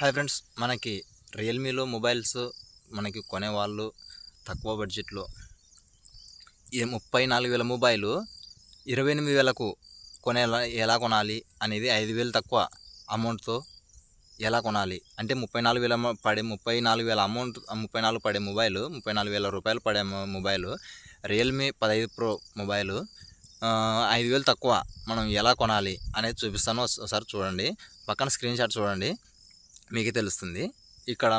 Hi friends, మనకి రియల్మీలో mobiles మనకి కొనేవాళ్ళు తక్కువ బడ్జెట్లో ఈ 34,000 మొబైలు 28,000కు ఎలా కొనాలి అనేది 5,000 తక్కువ అమౌంట్తో ఎలా కొనాలి అంటే 34,000 పడే 34,000 అమౌంట్ 34 పడే మొబైలు 34,000 రూపాయలు పడే మొబైలు రియల్మీ 15 ప్రో మొబైలు 5,000 తక్కువ మనం ఎలా కొనాలి అనేది చూపిస్తాను. ఒకసారి చూడండి, పక్కన స్క్రీన్ షాట్ చూడండి, మీకే తెలుస్తుంది. ఇక్కడ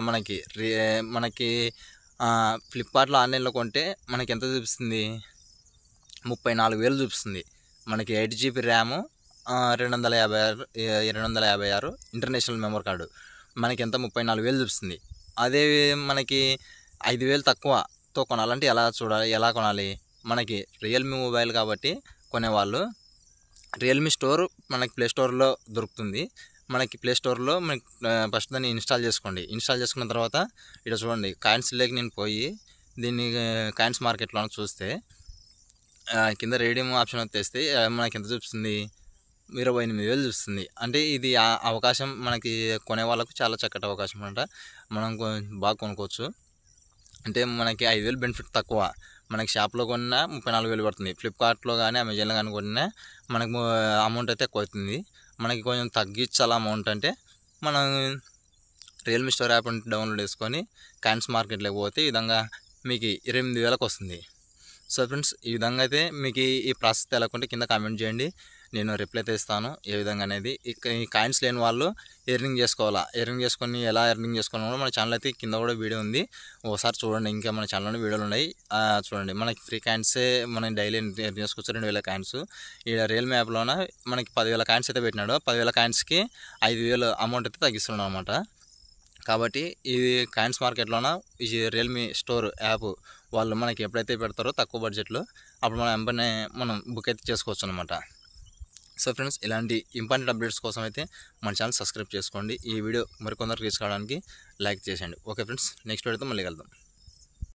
మనకి ఫ్లిప్కార్ట్లో ఆన్లైన్లో కొంటే మనకి ఎంత చూపిస్తుంది? 34,000 చూపిస్తుంది. మనకి 8 GB RAM, 256 international memory card, మనకి ఎంత 34,000 చూపిస్తుంది. అదే మనకి 5,000 తక్కువతో కొనాలంటే ఎలా కొనాలి? మనకి రియల్మీ మొబైల్ కాబట్టి కొనేవాళ్ళు రియల్మీ స్టోర్ మనకి ప్లే స్టోర్లో దొరుకుతుంది. మనకి ప్లే స్టోర్లో మనకి ఫస్ట్ దాన్ని ఇన్స్టాల్ చేసుకోండి. ఇన్స్టాల్ చేసుకున్న తర్వాత ఇక్కడ చూడండి, కాయిన్స్లోకి నేను పోయి దీన్ని కాయిన్స్ మార్కెట్లో చూస్తే కింద రేడియం ఆప్షన్ వచ్చేస్తే మనకి ఎంత చూపిస్తుంది? 28,000 చూపిస్తుంది. అంటే ఇది అవకాశం మనకి కొనే వాళ్ళకు చాలా చక్కటి అవకాశం అంట. మనం బాగా కొనుక్కోవచ్చు. అంటే మనకి 5,000 బెనిఫిట్ తక్కువ. మనకి షాప్లో కొన్నా 34,000 పడుతుంది. ఫ్లిప్కార్ట్లో కానీ అమెజాన్లో కానీ కొన్నా మనకు అమౌంట్ అయితే ఎక్కువ అవుతుంది. మనకి కొంచెం తగ్గించాలి అమౌంట్ అంటే మనం రియల్మీ స్టోర్ యాప్ డౌన్లోడ్ చేసుకొని కాయిన్స్ మార్కెట్లోకి పోతే ఈ విధంగా మీకు 28,000కు వస్తుంది. సో ఫ్రెండ్స్, ఈ విధంగా అయితే మీకు ఈ ప్రాసెస్ తెలకుంటే కింద కామెంట్ చేయండి, నేను రిప్లై అయితే ఇస్తాను ఏ విధంగా అనేది. ఈ కాయిన్స్ లేని వాళ్ళు ఎర్నింగ్ చేసుకోవాలా, ఎర్నింగ్ చేసుకొని ఎలా ఎర్నింగ్ చేసుకోవాలో మన ఛానల్ అయితే కింద కూడా వీడియో ఉంది, ఒకసారి చూడండి. ఇంకా మన ఛానల్లో వీడియోలు ఉన్నాయి, చూడండి. మనకి ఫ్రీ కాయిన్సే మనం డైలీ ఎర్న్ చేసుకోవచ్చు. 2,000 కాయిన్స్ ఈ రియల్మీ యాప్లోన మనకి 10,000 కాయిన్స్ అయితే పెట్టినాడు. 10,000 కాయిన్స్కి 5,000 అమౌంట్ అయితే తగ్గిస్తున్నాడు అనమాట. కాబట్టి ఇది కాయిన్స్ మార్కెట్లోన ఈ రియల్మీ స్టోర్ యాప్ వాళ్ళు మనకి ఎప్పుడైతే పెడతారో తక్కువ బడ్జెట్లో అప్పుడు మనం బుక్ అయితే చేసుకోవచ్చు అనమాట. సో ఫ్రెండ్స్, ఇలాంటి ఇంపార్టెంట్ అప్డేట్స్ కోసం అయితే మన ఛానల్ సబ్స్క్రైబ్ చేసుకోండి. ఈ వీడియో మరికొందరికి రీచ్ కావడానికి లైక్ చేసేయండి. ఓకే ఫ్రెండ్స్, నెక్స్ట్ వీడియోతో మళ్ళీ కలుద్దాం.